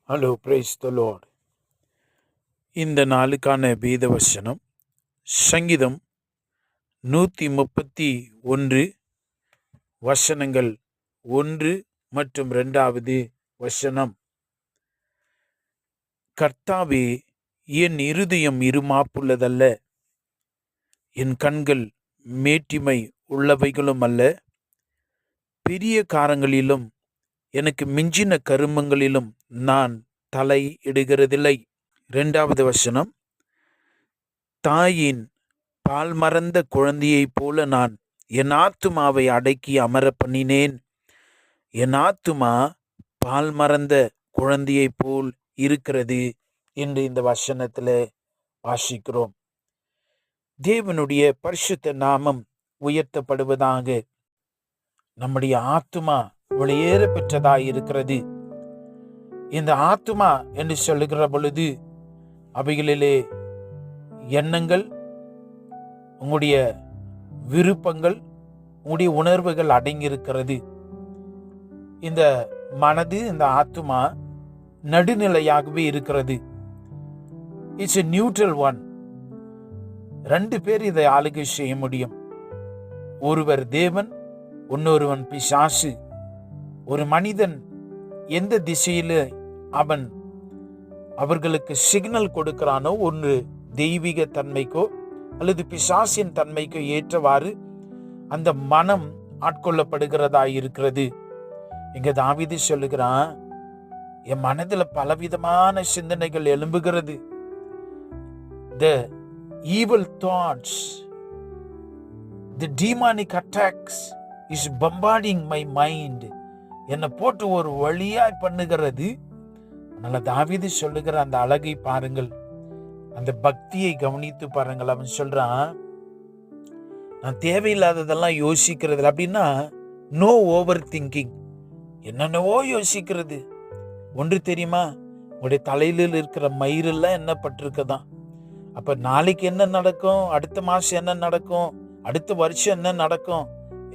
Hello, praise the Lord. இந்த நாளுக்கான வேத வசனம் சங்கீதம் 131 வசனங்கள் 1 மற்றும் 2வது வசனம். கர்த்தாவே, என் இருதயம் இருமாப்புள்ளதல்ல, என் கண்கள் மேட்டிமை உள்ளவைகளும் அல்ல. பெரிய காரங்களிலும் எனக்கு மிஞ்சின கருமங்களிலும் நான் தலை இடுகிறதில்லை. 2வது வசனம். தாயின் பால் மறந்த குழந்தையைப் போல நான் என் ஆத்துமாவை அடக்கி அமர பண்ணினேன். என் ஆத்துமா பால் மறந்த குழந்தையைப் போல் இருக்கிறது என்று இந்த வசனத்தில் வாசிக்கிறோம். தேவனுடைய பரிசுத்த நாமம் உயர்த்தப்படுவதாக. நம்முடைய ஆத்துமா வெளியேற பெற்றதாய் இருக்கிறது. இந்த ஆத்துமா என்று சொல்லுகிற பொழுது அவைகளிலே எண்ணங்கள், உங்களுடைய விருப்பங்கள், உங்களுடைய உணர்வுகள் அடங்கியிருக்கிறது. இந்த மனது, இந்த ஆத்துமா நடுநிலையாகவே இருக்கிறது. It's a neutral one. 2 பேர் இதை ஆளுகை செய்ய முடியும். ஒருவர் தேவன், இன்னொருவன் பிசாசு. ஒரு மனிதன் எந்த திசையில அவர்களுக்கு சிக்னல் கொடுக்கிறானோ, ஒன்று தெய்வீக தன்மைக்கோ அல்லது பிசாசின் தன்மைக்கோ ஏற்றவாறு அந்த மனம் ஆட்கொள்ளப்படுகிறதா இருக்கிறது. இங்க தாவீது சொல்லுகிறான், என் மனதில் பலவிதமான சிந்தனைகள் எழும்புகிறது. The evil thoughts, the demonic attacks is bombarding my mind. என்னை போட்டு ஒரு வழியாய் பண்ணுகிறது. அதனால தாவீது சொல்லுகிற அந்த அழகை பாருங்கள், அந்த பக்தியை கவனித்து பாருங்கள். அவன் சொல்றான், நான் தேவையில்லாததெல்லாம் யோசிக்கிறது அப்படின்னா நோ ஓவர் திங்கிங். என்னென்னவோ யோசிக்கிறது. ஒன்று தெரியுமா, உங்களுடைய தலையில இருக்கிற மயிரெல்லாம் என்ன பட்டிருக்கதான். அப்ப நாளைக்கு என்ன நடக்கும், அடுத்த மாசம் என்ன நடக்கும், அடுத்த வருஷம் என்ன நடக்கும்,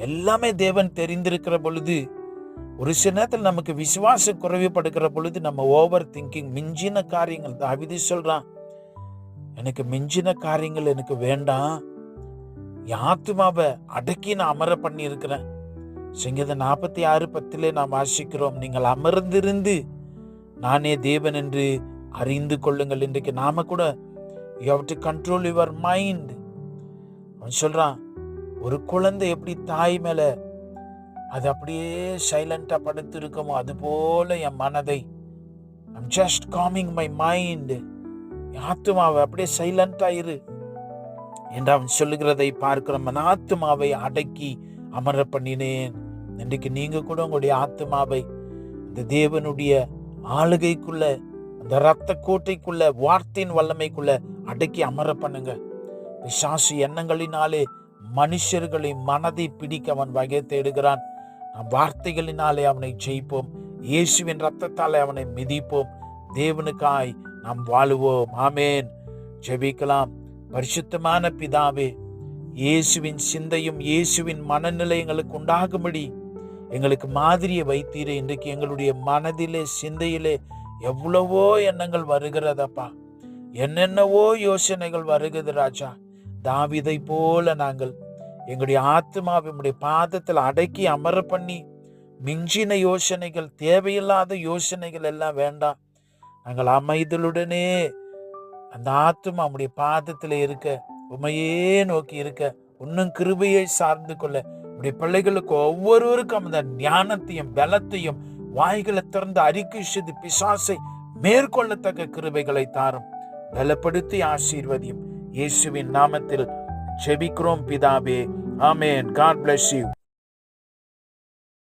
எல்லாமே தேவன் தெரிந்திருக்கிற பொழுது, ஒரு சில நேரத்தில் நமக்கு விசுவாச குறைவுபடுகிற பொழுது நம்ம ஓவர் திங்கிங், மிஞ்சின காரியங்கள். தாவீது சொல்றான், எனக்கு மிஞ்சின காரியங்கள் எனக்கு வேண்டாம், என் ஆத்துமாவை அடக்கி நான் அமர பண்ணி இருக்கிறேன். சங்கீதம் 46:10 நாம் வாசிக்கிறோம், நீங்கள் அமர்ந்திருந்து நானே தேவன் என்று அறிந்து கொள்ளுங்கள். இன்றைக்கு நாம கூட you have to control your mind. அவன் சொல்றான், ஒரு குழந்தை எப்படி தாய் மேல அது அப்படியே சைலண்டா படுத்து இருக்குமோ, அது போல என் மனதை I'm just calming my mind. என் ஆத்துமாவை அப்படியே சைலண்டா இரு என்று அவன் சொல்லுகிறதை பார்க்கிறோம். என் ஆத்துமாவை அடக்கி அமர பண்ணினேன். இன்றைக்கு நீங்க கூட உங்களுடைய ஆத்துமாவை இந்த தேவனுடைய ஆளுகைக்குள்ள, அந்த இரத்த கோட்டைக்குள்ள, வார்த்தையின் வல்லமைக்குள்ள அடக்கி அமர பண்ணுங்க. பிசாசு எண்ணங்களினாலே மனுஷர்களை மனதை பிடிக்க அவன் வகை தேடுகிறான். நாம் வார்த்தைகளினாலே அவனை ஜெயிப்போம். இயேசுவின் இரத்தத்தாலே அவனை மிதிப்போம். தேவனுக்காய் நாம் வாழுவோம். ஆமேன். ஜெபிக்கலாம். பரிசுத்தமான பிதாவே, இயேசுவின் சிந்தையும் இயேசுவின் மனநிலை எங்களுக்கு உண்டாகும்படி எங்களுக்கு மாதிரியை வைத்தீரே. இன்றைக்கு எங்களுடைய மனதிலே, சிந்தையிலே எவ்வளவோ எண்ணங்கள் வருகிறதப்பா, என்னென்னவோ யோசனைகள் வருகிறது ராஜா. தாவீதை போல நாங்கள் எங்களுடைய ஆத்துமாவை உம்முடைய பாதத்தில் அடக்கி அமர பண்ணி, மிஞ்சின யோசனைகள், தேவையில்லாத யோசனைகள் எல்லாம் வேண்டாம். நாங்கள் அமைதலுடனே அந்த ஆத்துமா உம்முடைய பாதத்தில் இருக்க, உமையே நோக்கி இருக்க, இன்னும் கிருபையை சார்ந்து கொள்ள உம்முடைய பிள்ளைகளுக்கு ஒவ்வொருவருக்கும் அந்த ஞானத்தையும் பலத்தையும் வாய்களை திறந்து அறிக்கை செய்து பிசாசை மேற்கொள்ளத்தக்க கிருபைகளை தாரும். பலப்படுத்தி ஆசீர்வதியும். இயேசுவின் நாமத்தில் ஜெபிக்கிறோம் பிதாவே. ஆமென். God bless you.